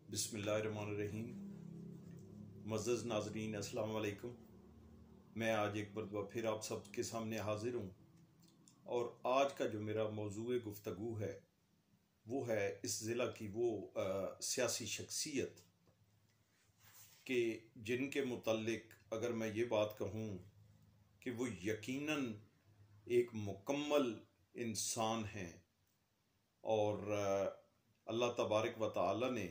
बिस्मिल्लाहिर्रहमानिर्रहीम। मुअज़्ज़ज़ नाज़रीन, अस्सलाम वालेकुम। मैं आज एक मरतबा फिर आप सब के सामने हाज़िर हूँ और आज का जो मेरा मौज़ूए गुफ्तगू है वो है इस ज़िला की वो सियासी शख्सियत के जिनके मुतल्लिक अगर मैं ये बात कहूँ कि वो यकीनन एक मुकम्मल इंसान हैं और अल्लाह तबारक व तआला ने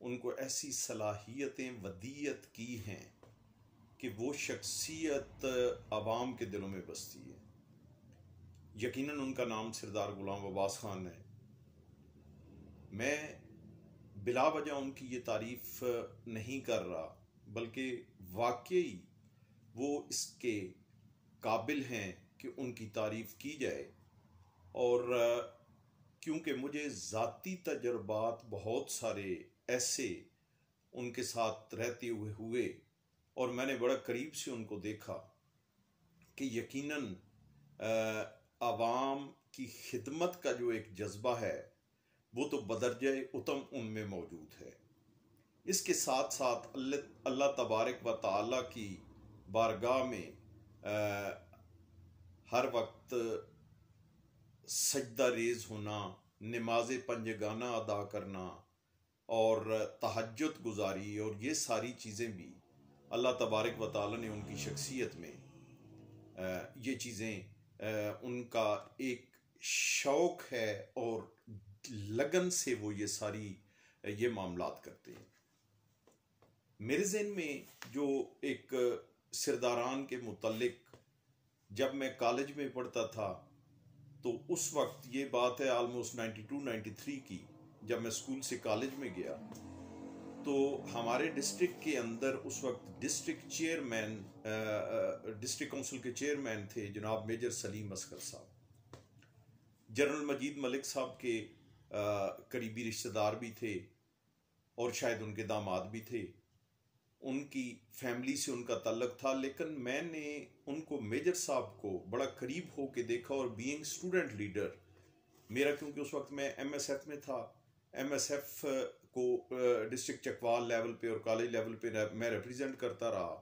उनको ऐसी सलाहियतें वदीयत की हैं कि वो शख्सियत आवाम के दिलों में बसती है। यकीनन उनका नाम सरदार गुलाम अब्बास खान है। मैं बिला वजह उनकी ये तारीफ़ नहीं कर रहा, बल्कि वाकई वो इसके काबिल हैं कि उनकी तारीफ़ की जाए। और क्योंकि मुझे ज़ाती तजर्बात बहुत सारे ऐसे उनके साथ रहते हुए और मैंने बड़ा करीब से उनको देखा कि यकीनन आवाम की खिदमत का जो एक जज्बा है वो तो बदरजे उतम उनमें मौजूद है। इसके साथ साथ अल्लाह तबारक व तआला की बारगाह में हर वक्त सजदा रेज़ होना, नमाज पंजगाना अदा करना और तहज्जुद गुजारी, और ये सारी चीज़ें भी अल्लाह तबारक व तआला ने उनकी शख्सियत में ये चीज़ें उनका एक शौक़ है और लगन से वो ये सारी ये मामलात करते हैं। मेरे ज़हन में जो एक सरदारान के मुतल्लिक जब मैं कॉलेज में पढ़ता था तो उस वक्त ये बात है आलमोस्ट 92-93 की, जब मैं स्कूल से कॉलेज में गया तो हमारे डिस्ट्रिक्ट के अंदर उस वक्त डिस्ट्रिक्ट चेयरमैन डिस्ट्रिक्ट काउंसिल के चेयरमैन थे जनाब मेजर सलीम असगर साहब। जनरल मजीद मलिक साहब के करीबी रिश्तेदार भी थे और शायद उनके दामाद भी थे। उनकी फैमिली से उनका ताल्लुक था, लेकिन मैंने उनको मेजर साहब को बड़ा करीब हो के देखा और बीइंग स्टूडेंट लीडर मेरा, क्योंकि उस वक्त मैं MSF में था, MSF को डिस्ट्रिक्ट चकवाल लेवल पे और कॉलेज लेवल पे मैं रिप्रेजेंट करता रहा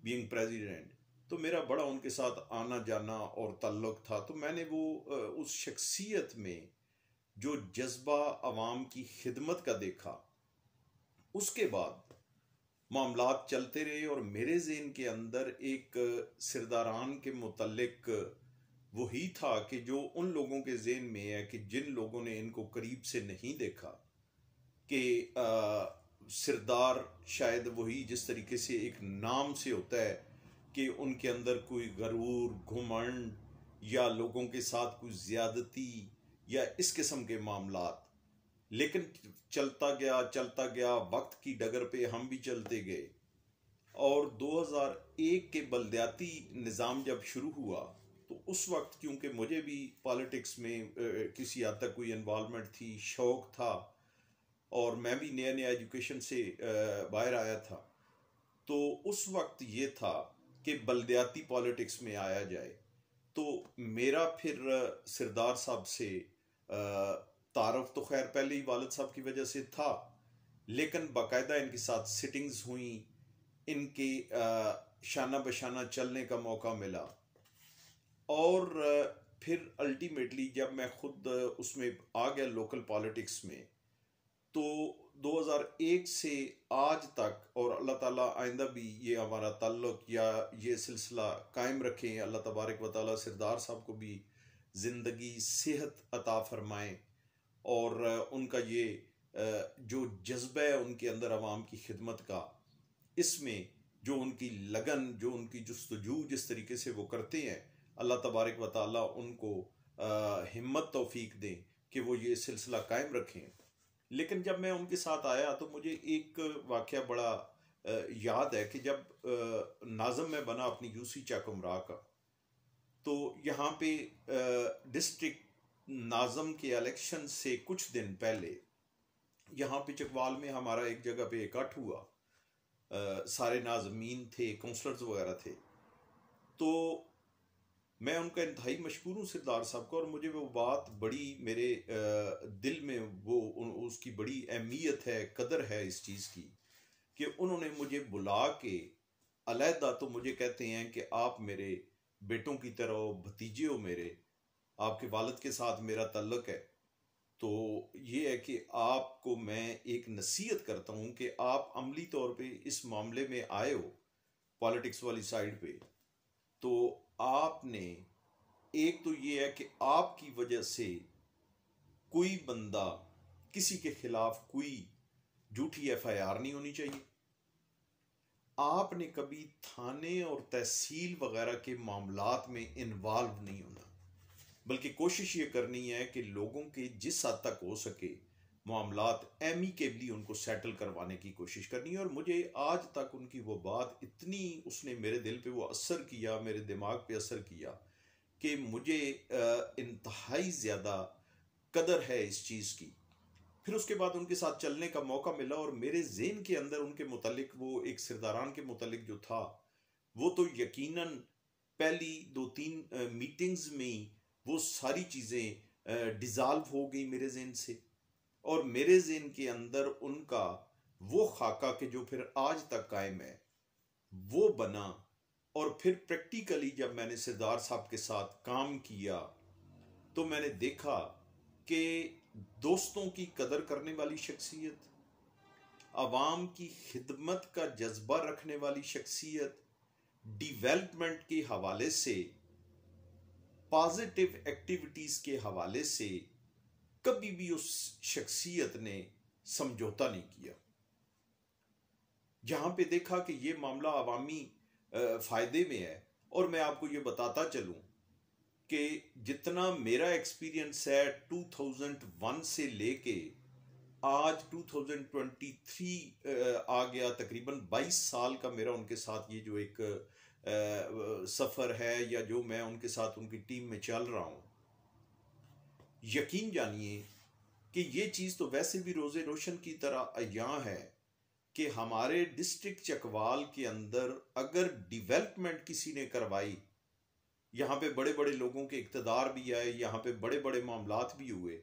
बीइंग प्रेसिडेंट, तो मेरा बड़ा उनके साथ आना जाना और ताल्लुक था। तो मैंने वो उस शख्सियत में जो जज्बा अवाम की खिदमत का देखा। उसके बाद मामलात चलते रहे और मेरे ज़हन के अंदर एक सरदारान के मुतल्लिक वही था कि जो उन लोगों के ज़हन में है कि जिन लोगों ने इनको करीब से नहीं देखा कि सरदार शायद वही जिस तरीके से एक नाम से होता है कि उनके अंदर कोई गरूर, घुमंड या लोगों के साथ कोई ज़्यादती या इस किस्म के मामलात, लेकिन चलता गया वक्त की डगर पे हम भी चलते गए। और 2001 के बलदियाती निज़ाम जब शुरू हुआ तो उस वक्त क्योंकि मुझे भी पॉलिटिक्स में किसी हद तक कोई इन्वॉल्वमेंट थी, शौक़ था और मैं भी नया नया एजुकेशन से बाहर आया था, तो उस वक्त ये था कि बलदियाती पॉलिटिक्स में आया जाए। तो मेरा फिर सरदार साहब से तारुफ तो खैर पहले ही वालिद साहब की वजह से था, लेकिन बाकायदा इनके साथ सिटिंग्स हुई, इनके शाना बशाना चलने का मौका मिला। और फिर अल्टीमेटली जब मैं खुद उसमें आ गया लोकल पॉलिटिक्स में, तो 2001 से आज तक, और अल्लाह ताला आइंदा भी ये हमारा ताल्लुक या ये सिलसिला कायम रखें, अल्लाह तबारक व तआला सरदार साहब को भी ज़िंदगी सेहत अता फरमाएं और उनका ये जो जज्बा है उनके अंदर अवाम की खिदमत का, इसमें जो उनकी लगन, जो उनकी जुस्तजू जिस तरीके से वो करते हैं, अल्लाह तबारक व तआला उनको हिम्मत तौफीक दें कि वो ये सिलसिला कायम रखें। लेकिन जब मैं उनके साथ आया तो मुझे एक वाक़या बड़ा याद है कि जब नाज़म में बना अपनी UC चाकुमरा का, तो यहाँ पे डिस्ट्रिक्ट नाज़म के इलेक्शन से कुछ दिन पहले यहाँ पे चकवाल में हमारा एक जगह पे इकट्ठ हुआ, सारे नाज़मीन थे, काउंसलर्स वगैरह थे। तो मैं उनका इंतहाई मशकूर हूँ सिरदार साहब का, और मुझे वो बात बड़ी मेरे दिल में वो उसकी बड़ी अहमियत है, कदर है इस चीज़ की कि उन्होंने मुझे बुला के अलहदा तो मुझे कहते हैं कि आप मेरे बेटों की तरह हो, भतीजे हो मेरे, आपके वालिद के साथ मेरा ताल्लुक है। तो ये है कि आपको मैं एक नसीहत करता हूँ कि आप अमली तौर पे इस मामले में आए हो पॉलिटिक्स वाली साइड पे, तो आपने एक तो ये है कि आपकी वजह से कोई बंदा किसी के खिलाफ कोई झूठी एफआईआर नहीं होनी चाहिए। आपने कभी थाने और तहसील वगैरह के मामलात में इन्वॉल्व नहीं होना, बल्कि कोशिश ये करनी है कि लोगों के जिस हद तक हो सके मामलात एमिकेबली उनको सेटल करवाने की कोशिश करनी है। और मुझे आज तक उनकी वो बात इतनी उसने मेरे दिल पे वो असर किया, मेरे दिमाग पे असर किया कि मुझे इंतहाई ज़्यादा कदर है इस चीज़ की। फिर उसके बाद उनके साथ चलने का मौका मिला और मेरे ज़हन के अंदर उनके मुतालिक वो एक सिरदारान के मुतालिक जो था वो तो यकीनन पहली 2-3 मीटिंग्स में ही वो सारी चीज़ें डिज़ाल्व हो गई मेरे ज़हन से, और मेरे ज़हन के अंदर उनका वो खाका कि जो फिर आज तक कायम है वो बना। और फिर प्रैक्टिकली जब मैंने सिरदार साहब के साथ काम किया तो मैंने देखा कि दोस्तों की कदर करने वाली शख्सियत, आवाम की खिदमत का जज्बा रखने वाली शख्सियत, डिवेलपमेंट के हवाले से, पॉजिटिव एक्टिविटीज़ के हवाले से कभी भी उस शख्सियत ने समझौता नहीं किया। जहाँ पे देखा कि ये मामला अवामी फ़ायदे में है, और मैं आपको ये बताता चलूँ कि जितना मेरा एक्सपीरियंस है 2001 से लेके आज 2023 आ गया, तकरीबन 22 साल का मेरा उनके साथ ये जो एक सफ़र है या जो मैं उनके साथ उनकी टीम में चल रहा हूँ, यकीन जानिए कि ये चीज़ तो वैसे भी रोज़े रोशन की तरह अयां है कि हमारे डिस्ट्रिक्ट चकवाल के अंदर अगर डिवेलपमेंट किसी ने करवाई, यहाँ पे बड़े बड़े लोगों के इक़्तिदार भी आए, यहाँ पे बड़े बड़े मामलात भी हुए,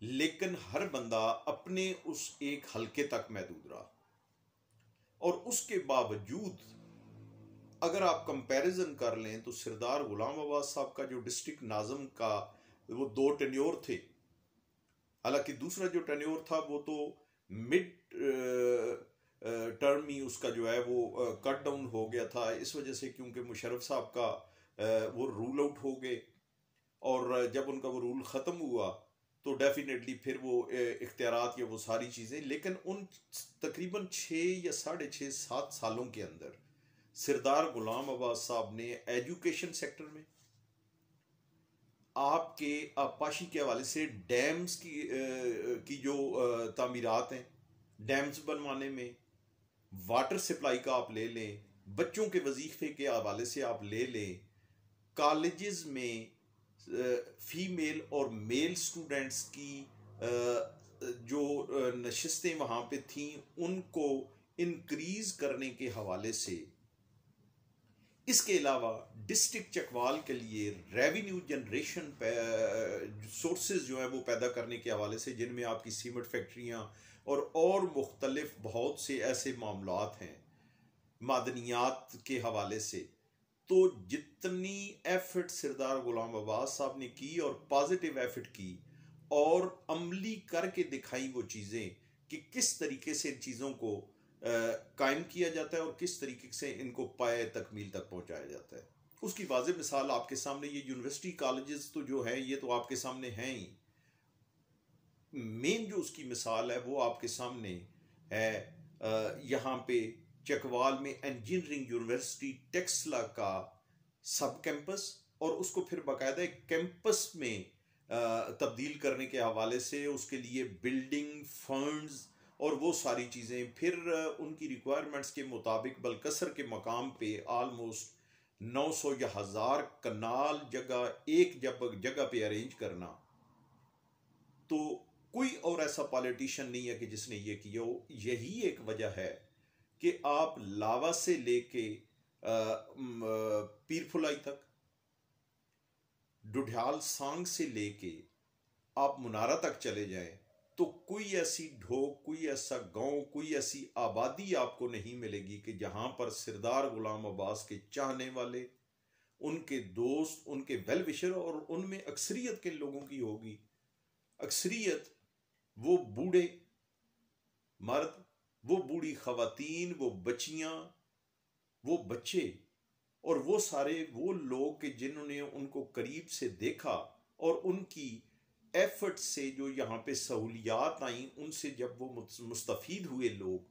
लेकिन हर बंदा अपने उस एक हलके तक महदूद रहा। और उसके बावजूद अगर आप कंपैरिजन कर लें तो सरदार गुलाम अब्बास साहब का जो डिस्ट्रिक्ट नाज़म का वो 2 टेन्योर थे, हालांकि दूसरा जो टेन्योर था वो तो मिड टर्म ही उसका जो है वो कट डाउन हो गया था, इस वजह से क्योंकि मुशर्रफ साहब का वो रूल आउट हो गए, और जब उनका वो रूल ख़त्म हुआ तो डेफिनेटली फिर वो इख्तियारात या वो सारी चीज़ें, लेकिन उन तकरीबन 6 या 6.5-7 सालों के अंदर सरदार गुलाम अब्बास साहब ने एजुकेशन सेक्टर में, आपके आबपाशी के हवाले से डैम्स की जो तामीरात हैं, डैम्स बनवाने में, वाटर सप्लाई का आप ले लें, बच्चों के वजीफे के हवाले से आप ले लें, कॉलेजेस में फीमेल और मेल स्टूडेंट्स की जो नशिस्तें वहाँ पे थीं उनको इंक्रीज करने के हवाले से, इसके अलावा डिस्ट्रिक्ट चकवाल के लिए रेवेन्यू जनरेशन सोर्सेज जो है वो पैदा करने के हवाले से, जिनमें आपकी सीमेंट फैक्ट्रियाँ और मुख्तलिफ बहुत से ऐसे मामलात हैं मादनियात के हवाले से। तो जितनी एफर्ट सरदार गुलाम अब्बास साहब ने की और पॉजिटिव एफर्ट की और अमली करके दिखाई वो चीज़ें कि किस तरीके से इन चीज़ों को कायम किया जाता है और किस तरीके से इनको पाए तकमील तक पहुंचाया जाता है, उसकी वाज़ेह मिसाल आपके सामने ये यूनिवर्सिटी कॉलेजेस तो जो है ये तो आपके सामने हैं ही। मेन जो उसकी मिसाल है वो आपके सामने है यहाँ पे चकवाल में इंजीनियरिंग यूनिवर्सिटी टेक्सला का सब कैंपस, और उसको फिर बाकायदा एक कैंपस में तब्दील करने के हवाले से उसके लिए बिल्डिंग फंड्स और वो सारी चीज़ें, फिर उनकी रिक्वायरमेंट्स के मुताबिक बलकसर के मकाम पे आलमोस्ट 900 या 1000 कनाल जगह एक जगह पे अरेंज करना। तो कोई और ऐसा पॉलिटिशियन नहीं है कि जिसने ये किया हो। यही एक वजह है कि आप लावा से लेके पीरफुलाई तक, डुढियाल सांग से लेके आप मुनारा तक चले जाएं तो कोई ऐसी ढोक, कोई ऐसा गांव, कोई ऐसी आबादी आपको नहीं मिलेगी कि जहां पर सरदार गुलाम अब्बास के चाहने वाले, उनके दोस्त, उनके वेल विशर, और उनमें अक्सरियत के लोगों की होगी। अक्सरियत वो बूढ़े मर्द, वो बूढ़ी खवातीन, वो बच्चियां, वो बच्चे, और वो सारे वो लोग कि जिन्होंने उनको करीब से देखा और उनकी एफर्ट से जो यहाँ पे सहूलियात आई, उनसे जब वो मुस्तफीद हुए लोग,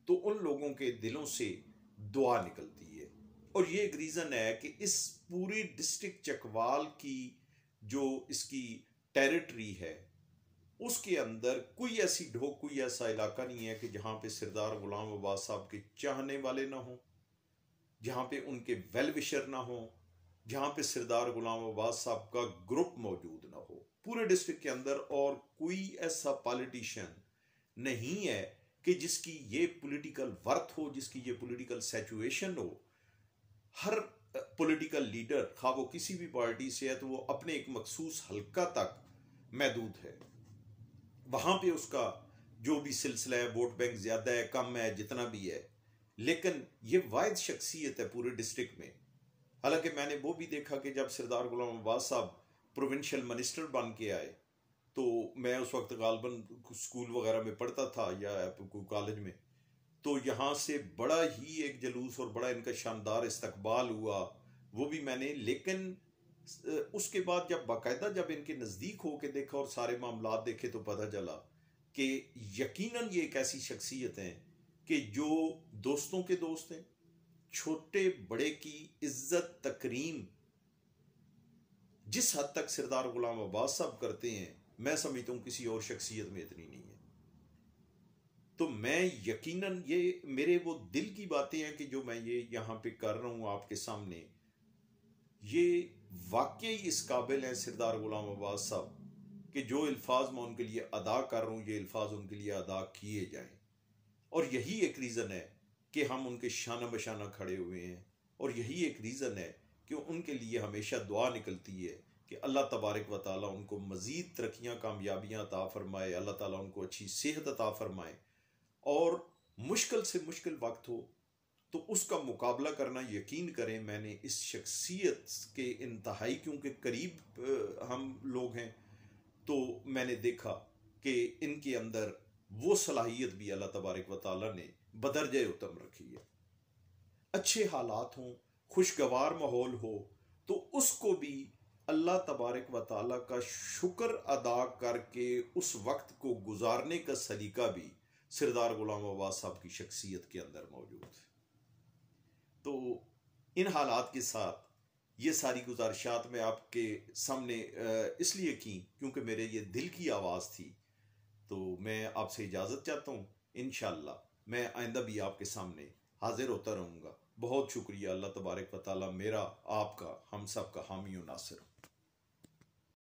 तो उन लोगों के दिलों से दुआ निकलती है। और ये एक रीज़न है कि इस पूरी डिस्ट्रिक्ट चकवाल की जो इसकी टेरिटरी है, उसके अंदर कोई ऐसी ढोक, कोई ऐसा इलाका नहीं है कि जहाँ पे सरदार गुलाम अब्बास साहब के चाहने वाले ना हों, जहाँ पे उनके वेल विशर ना हो, जहाँ पे सरदार गुलाम अब्बास साहब का ग्रुप मौजूद ना हो पूरे डिस्ट्रिक्ट के अंदर। और कोई ऐसा पॉलिटिशियन नहीं है कि जिसकी ये पॉलिटिकल वर्थ हो, जिसकी ये पॉलिटिकल सिचुएशन हो। हर पॉलिटिकल लीडर, खा वो किसी भी पार्टी से है, तो वो अपने एक मखसूस हल्का तक महदूद है। वहां पे उसका जो भी सिलसिला है, वोट बैंक ज्यादा है, कम है, जितना भी है, लेकिन ये वाहिद शख्सियत है पूरे डिस्ट्रिक्ट में। हालांकि मैंने वो भी देखा कि जब सरदार गुलाम अब्बास साहब प्रोविंशियल मिनिस्टर बन के आए, तो मैं उस वक्त गालबन स्कूल वगैरह में पढ़ता था या कॉलेज में, तो यहाँ से बड़ा ही एक जलूस और बड़ा इनका शानदार इस्तकबाल हुआ, वो भी मैंने। लेकिन उसके बाद जब बाकायदा जब इनके नज़दीक होके देखा और सारे मामलात देखे, तो पता चला कि यकीनन ये एक ऐसी शख्सियत हैं कि जो दोस्तों के दोस्त हैं, छोटे बड़े की इज्जत तकरीम जिस हद तक सरदार गुलाम अब्बास साहब करते हैं, मैं समझता हूं किसी और शख्सियत में इतनी नहीं है। तो मैं यकीनन, ये मेरे वो दिल की बातें हैं कि जो मैं ये यहाँ पे कर रहा हूँ आपके सामने, ये वाकई इस काबिल है सरदार गुलाम अब्बास साहब कि जो अल्फाज मैं उनके लिए अदा कर रहा हूँ, ये अल्फाज उनके लिए अदा किए जाएं। और यही एक रीज़न है कि हम उनके शाना बशाना खड़े हुए हैं, और यही एक रीज़न है कि उनके लिए हमेशा दुआ निकलती है कि अल्लाह तबारक व ताला उनको मज़ीद तरक्कियाँ, कामयाबियाँ अता फरमाए, अल्लाह ताला उनको अच्छी सेहत अता फरमाए, और मुश्किल से मुश्किल वक्त हो तो उसका मुकाबला करना, यकीन करें मैंने इस शख्सियत के इंतहाई, क्योंकि करीब हम लोग हैं, तो मैंने देखा कि इनके अंदर वो सलाहियत भी अल्लाह तबारक व ताला ने बदरजे उत्तम रखी है। अच्छे हालात हों, खुशगवार माहौल हो, तो उसको भी अल्लाह तबारक व ताला का शुक्र अदा करके उस वक्त को गुजारने का सलीका भी सरदार गुलाम अब्बास साहब की शख्सियत के अंदर मौजूद है। तो इन हालात के साथ ये सारी गुजारिशात मैं आपके सामने इसलिए की क्योंकि मेरे ये दिल की आवाज़ थी। तो मैं आपसे इजाज़त चाहता हूँ। इंशाअल्लाह मैं आइंदा भी आपके सामने हाजिर होता रहूँगा। बहुत शुक्रिया। अल्लाह तबारक व तआला मेरा, आपका, हम सब का हामी और नासिर।